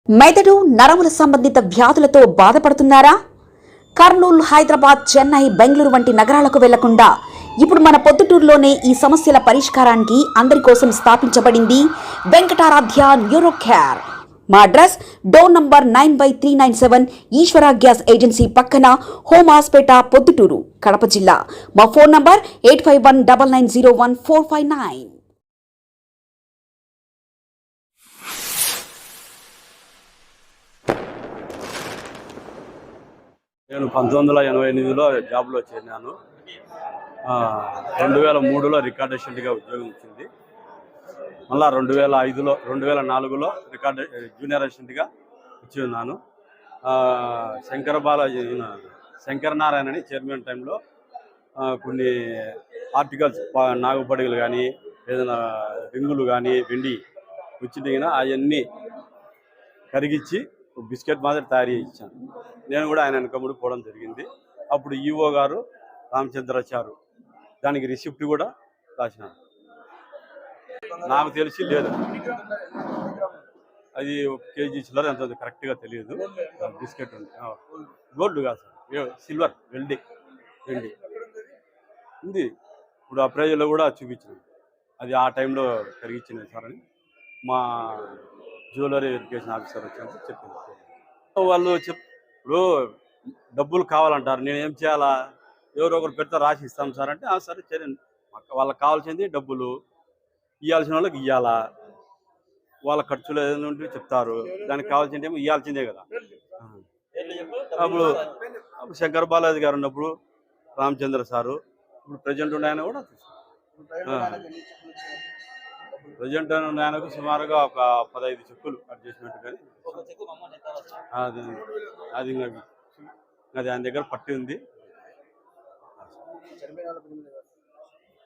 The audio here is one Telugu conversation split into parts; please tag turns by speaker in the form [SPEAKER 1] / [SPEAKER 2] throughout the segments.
[SPEAKER 1] మెదడు నరముల సంబంధిత వ్యాధులతో బాధపడుతున్నారా? కర్నూలు, హైదరాబాద్, చెన్నై, బెంగళూరు వంటి నగరాలకు వెళ్లకుండా ఇప్పుడు మన పొద్దుటూరులోనే ఈ సమస్యల పరిష్కారానికి అందరి కోసం స్థాపించబడింది వెంకటారాధ్య న్యూరో కేర్. మా అడ్రస్ డోర్ నంబర్ 9/397 ఈశ్వర గ్యాస్ ఏజెన్సీ పక్కన, హోమ్ హాస్పేట, పొద్దుటూరు, కడప జిల్లా. మా ఫోన్ నంబర్ 8519901459.
[SPEAKER 2] నేను 1988లో జాబ్లో చేరినాను. 2003లో రికార్డ్ అసిస్టెంట్గా ఉద్యోగం వచ్చింది. మళ్ళీ 2004లో రికార్డ్ జూనియర్ అసిస్టెంట్గా వచ్చి ఉన్నాను. శంకరనారాయణ అని చైర్మన్ టైంలో కొన్ని ఆర్టికల్స్, నాగుపడిగలు కానీ ఏదైనా రింగులు కానీ వెండి వచ్చిన అవన్నీ కరిగించి బిస్కెట్ మాదిరి తయారు చేసి ఇచ్చాను. నేను కూడా ఆయన వెనకముడు పోవడం జరిగింది. అప్పుడు ఈఓ గారు రామచంద్రాచారు దానికి రిసిప్ట్ కూడా రాసినారు. నాకు తెలిసి లేదు, అది 1 కేజీ చిల్లర ఎంత కరెక్ట్గా తెలియదు. బిస్కెట్ ఉంది, గోల్డ్ కాదు సార్, సిల్వర్, వెండి ఉంది. ఇప్పుడు ఆ ప్రైజ్లో కూడా చూపించాను. అది ఆ టైంలో కరిగించినది సార్ అని మా జ్యువెలరీ వెరిఫికేషన్ ఆఫీసర్ వచ్చినప్పుడు చెప్పింది. వాళ్ళు ఇప్పుడు డబ్బులు కావాలంటారు, నేను ఏం చేయాలా? ఎవరో ఒకరు పెడితే రాసి ఇస్తాం సార్ అంటే, సరే చేయండి. వాళ్ళకి కావాల్సింది డబ్బులు, ఇవ్వాల్సిన వాళ్ళకి ఇవ్వాలా, వాళ్ళ ఖర్చులు ఏదైనా ఉంటే చెప్తారు, దానికి కావాల్సింది ఏమో ఇవ్వాల్సిందే కదా. అప్పుడు శంకర్ బాలాజీ గారు ఉన్నప్పుడు రామచంద్ర సారు, ఇప్పుడు ప్రజెంట్ ఉన్న ఆయన కూడా ప్రజెంట్ ఉన్న ఆయనకు సుమారుగా ఒక 15 చెక్కులు అడ్జస్ట్మెంట్. కానీ అది ఆయన దగ్గర పట్టి ఉంది.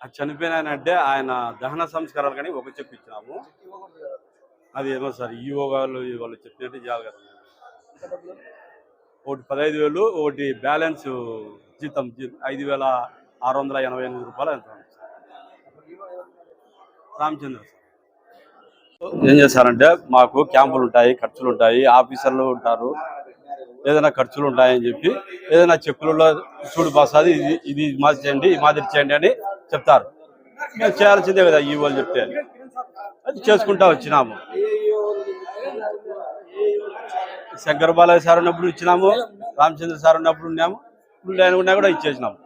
[SPEAKER 2] అది చనిపోయిన ఆయన అంటే ఆయన దహన సంస్కారాలు కానీ ఒక చెక్కు ఇచ్చినాము. అది ఏమో సార్ ఈఓ వాళ్ళు చెప్పినట్టు చేయాలి కదా. ఒకటి 15,000, ఒకటి బ్యాలెన్స్ జీతం 5,688 రూపాయలు ఎంత రామచంద్ర సార్. ఏం చేస్తారంటే మాకు క్యాంపులు ఉంటాయి, ఖర్చులు ఉంటాయి, ఆఫీసర్లు ఉంటారు, ఏదైనా ఖర్చులు ఉంటాయని చెప్పి ఏదైనా చెక్కులలో చూడు బాస్ అది ఇది మాది చేయండి, ఈ మాదిరి చేయండి అని చెప్తారు. మేము చేయాల్సిందే కదా ఈ వాళ్ళు చెప్తే, అది చేసుకుంటా వచ్చినాము. శంకర్ బాలాజీ సార్ ఉన్నప్పుడు ఇచ్చినాము, రామచంద్ర సార్ ఉన్నప్పుడు ఉన్నాము, ఇప్పుడు ఆయన ఉన్నా కూడా ఇచ్చేసినాము.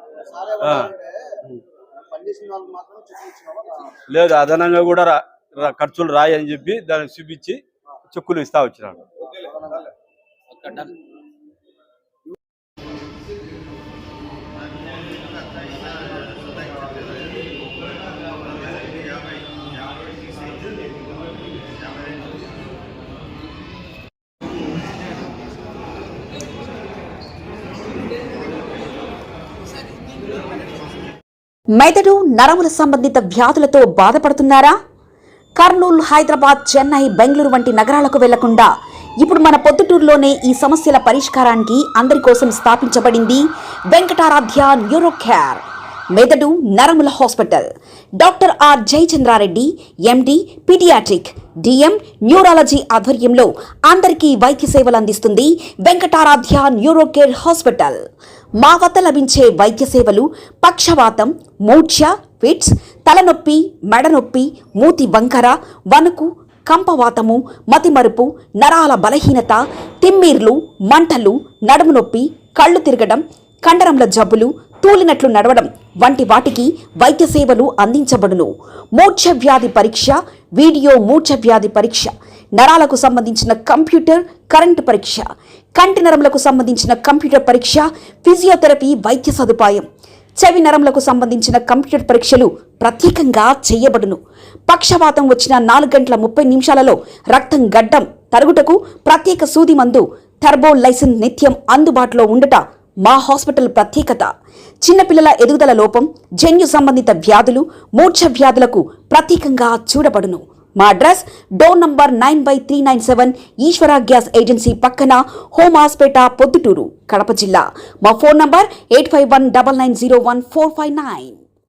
[SPEAKER 2] లేదు, అదనంగా కూడా ఖర్చులు రాయి అని చెప్పి దానికి చూపించి చెక్కులు ఇస్తా వచ్చినాడు.
[SPEAKER 1] మెదడు నరముల సంబంధిత వ్యాధులతో బాధపడుతున్నారా? కర్నూలు, హైదరాబాద్, చెన్నై, బెంగళూరు వంటి నగరాలకు వెళ్లకుండా ఇప్పుడు మన పొద్దుటూరులోనే ఈ సమస్యల పరిష్కారానికి అందరి కోసం స్థాపించబడింది వెంకటారాధ్య న్యూరో కేర్. మెదడు నరముల hospital. Doctor R Jayachandra Reddy, MD, paediatric, DM, neurology ఆధ్వర్యంలో అందరికీ వైద్య సేవలు అందిస్తుంది వెంకటారాధ్య న్యూరో కేర్ హాస్పిటల్. మా వద్ద లభించే వైద్య సేవలు పక్షవాతం, మూర్ఛ, ఫిట్స్, తలనొప్పి, మెడనొప్పి, మూతి వంకర, వణుకు, కంపవాతము, మతిమరుపు, నరాల బలహీనత, తిమ్మిర్లు, మంటలు, నడుము నొప్పి, కళ్ళు తిరగడం, కండరంల జబ్బులు, తూలినట్లు నడవడం వంటి వాటికి వైద్య సేవలు అందించబడును. మూర్ఛ వ్యాధి పరీక్ష, వీడియో మూర్ఛ వ్యాధి పరీక్ష, నరాలకు సంబంధించిన కంప్యూటర్ కరెంటు పరీక్ష, కంటి నరములకు సంబంధించిన కంప్యూటర్ పరీక్ష, ఫిజియోథెరపీ వైద్య సదుపాయం, చెవి నరములకు సంబంధించిన కంప్యూటర్ పరీక్షలు ప్రత్యేకంగా చేయబడును. పక్షవాతం వచ్చిన 4 గంటల 30 నిమిషాలలో రక్తం గడ్డం తరుగుటకు ప్రత్యేక సూది మందు థర్బోలైసిన్ నిత్యం అందుబాటులో ఉండుట మా హాస్పిటల్ ప్రత్యేకత. చిన్నపిల్లల ఎదుగుదల లోపం, జన్యు సంబంధిత వ్యాధులు, మూర్ఛ వ్యాధులకు ప్రత్యేకంగా చూడబడును. మా అడ్రస్ డోర్ నంబర్ 9/397 ఈశ్వర గ్యాస్ ఏజెన్సీ పక్కన, హోమ్ హాస్పేట, పొద్దుటూరు, కడప జిల్లా. మా ఫోన్ నంబర్ 8519901459.